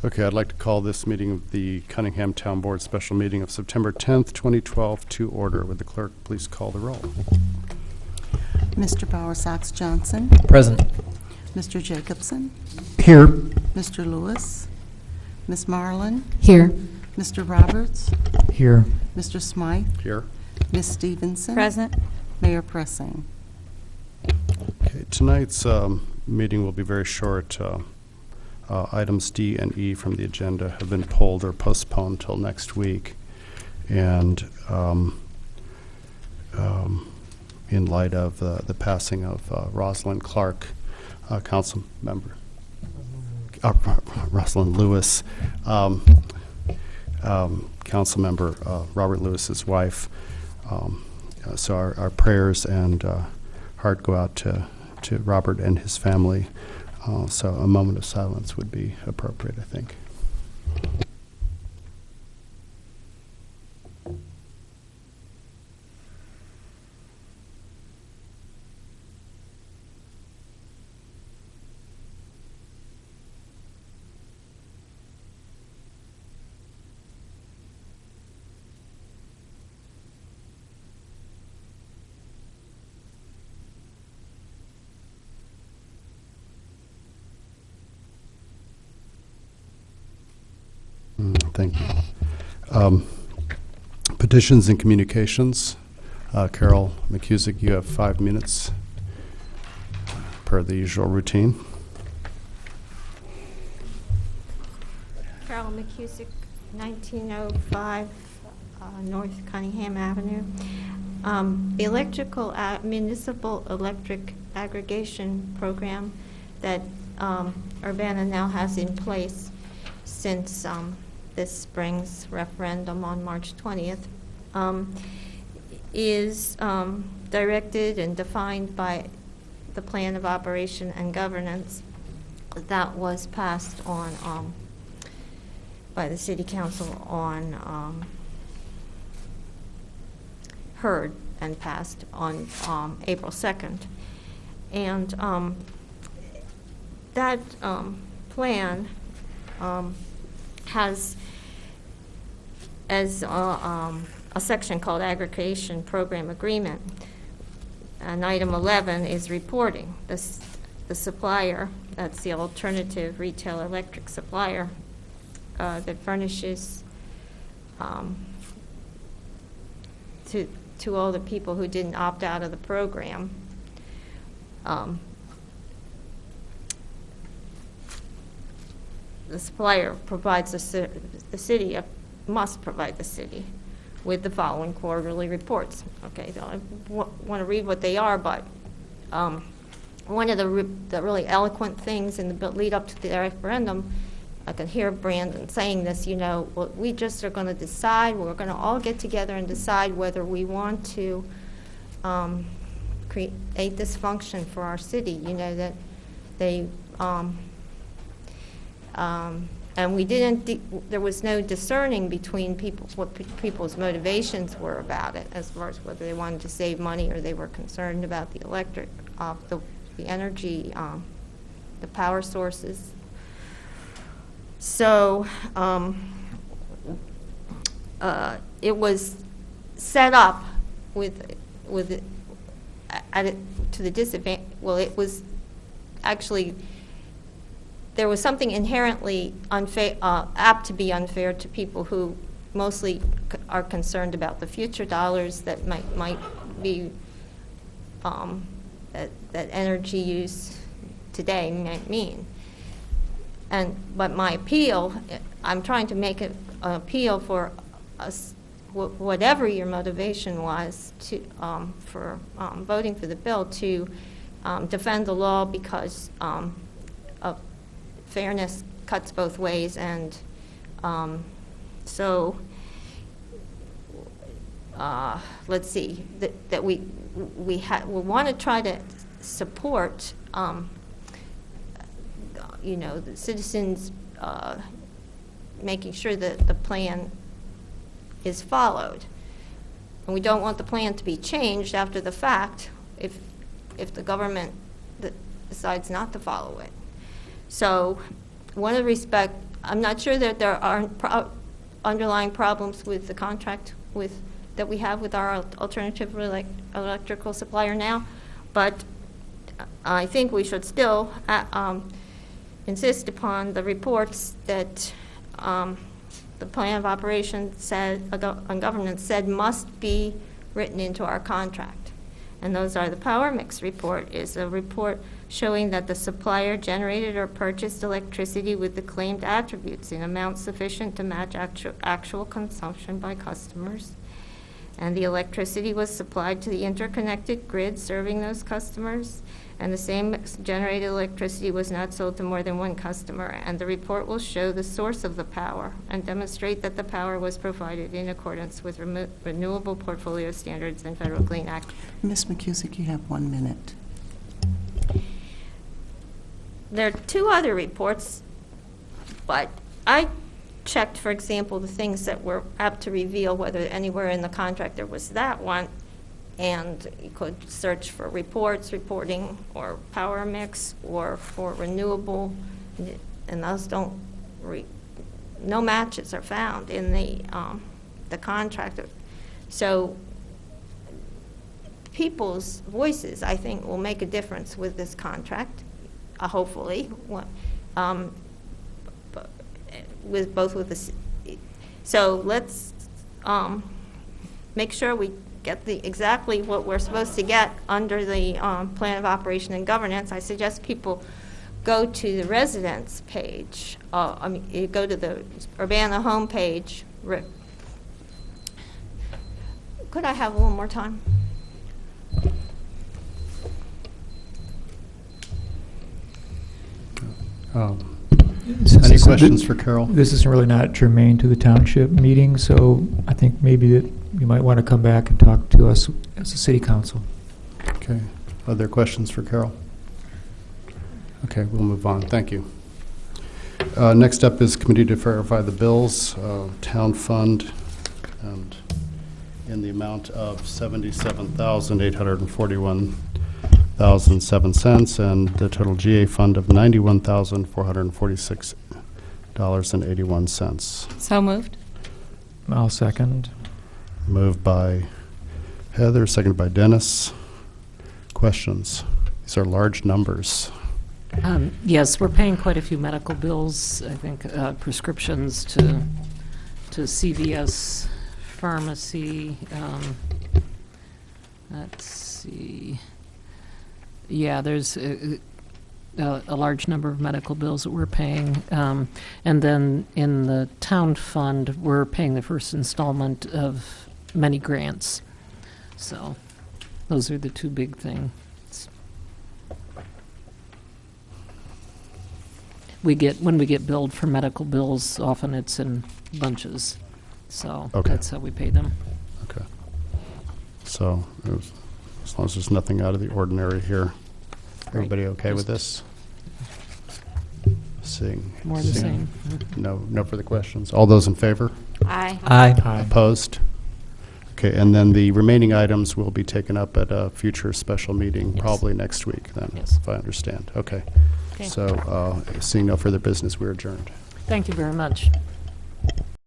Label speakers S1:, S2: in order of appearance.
S1: Okay, I'd like to call this meeting of the Cunningham Town Board special meeting of September 10th, 2012 to order. Would the clerk please call the roll?
S2: Mr. Bowersox Johnson.
S3: Present.
S2: Mr. Jacobson.
S3: Here.
S2: Mr. Lewis. Ms. Marlin.
S4: Here.
S2: Mr. Roberts.
S3: Here.
S2: Mr. Smythe.
S1: Here.
S2: Ms. Stevenson.
S4: Present.
S2: Mayor Pressing.
S1: Okay, tonight's meeting will be very short. Items D and E from the agenda have been pulled or postponed until next week. And in light of the passing of Rosalind Clark, council member, Rosalind Lewis, council member Robert Lewis's wife. So our prayers and heart go out to Robert and his family. So a moment of silence would be appropriate, I think. Thank you. Petitions and communications. Carol McCusick, you have 5 minutes per the usual routine.
S5: Carol McCusick, 1905 North Cunningham Avenue. The municipal electric aggregation program that Urbana now has in place since this spring's referendum on March 20th, is directed and defined by the Plan of Operation and Governance that was passed on by the City Council on heard and passed on April 2nd. And that plan has as a section called Aggregation Program Agreement. And item 11 is reporting. The supplier, that's the alternative retail electric supplier that furnishes to all the people who didn't opt out of the program. The supplier provides the city, must provide the city with the following quarterly reports. Okay, I want to read what they are, but one of the really eloquent things in the lead up to the referendum, I can hear Brandon saying this, you know, well, we just are going to decide, we're going to all get together and decide whether we want to create this function for our city, you know, that they and we didn't, there was no discerning between people, what people's motivations were about it, as far as whether they wanted to save money or they were concerned about the electric, the energy, the power sources. So it was set up with to the disadvantage. Well, it was actually, there was something inherently unfair, apt to be unfair to people who mostly are concerned about the future dollars that might be that energy use today might mean. But my appeal, I'm trying to make an appeal for us, whatever your motivation was to for voting for the bill, to defend the law, because of fairness cuts both ways, and so let's see, that we want to try to support you know, the citizens making sure that the plan is followed. And we don't want the plan to be changed after the fact if the government decides not to follow it. So one of the I'm not sure that there aren't underlying problems with the contract that we have with our alternative electrical supplier now, but I think we should still insist upon the reports that the plan of operation on governance said must be written into our contract. And those are: the power mix report is a report showing that the supplier generated or purchased electricity with the claimed attributes in amounts sufficient to match actual consumption by customers. And the electricity was supplied to the interconnected grid serving those customers, and the same generated electricity was not sold to more than one customer. And the report will show the source of the power and demonstrate that the power was provided in accordance with renewable portfolio standards and Federal Clean Act.
S2: Ms. McCusick, you have 1 minute.
S5: There are 2 other reports, but I checked, for example, the things that were apt to reveal whether anywhere in the contract there was that one, and you could search for reporting, or power mix, or for renewable, and those don't, no matches are found in the contract. So people's voices, I think, will make a difference with this contract, hopefully. With the so let's make sure we get exactly what we're supposed to get under the plan of operation and governance. I suggest people go to the residence page. You go to the Urbana homepage. Could I have a little more time?
S1: Any questions for Carol?
S3: This is really not germane to the township meeting, so I think maybe that you might want to come back and talk to us as a city council.
S1: Okay. Other questions for Carol? Okay, we'll move on. Thank you. Next up is committee to verify the bills, town fund, and in the amount of $77,841.07, and the total GA fund of $91,446.81.
S2: So moved.
S3: I'll second.
S1: Moved by Heather, seconded by Dennis. Questions? These are large numbers.
S4: Yes, we're paying quite a few medical bills. I think prescriptions to CVS pharmacy. Let's see. Yeah, there's a large number of medical bills that we're paying. And then in the town fund, we're paying the first installment of many grants. So those are the 2 big things. When we get billed for medical bills, often it's in bunches. So That's how we pay them.
S1: Okay. So as long as there's nothing out of the ordinary here. Everybody okay with this? Seeing
S4: More the same.
S1: No further questions. All those in favor?
S5: Aye.
S3: Aye.
S1: Opposed? Okay, and then the remaining items will be taken up at a future special meeting,
S4: Yes.
S1: probably next week then,
S4: Yes.
S1: if I understand. Okay.
S4: Okay.
S1: So seeing no further business, we're adjourned.
S4: Thank you very much.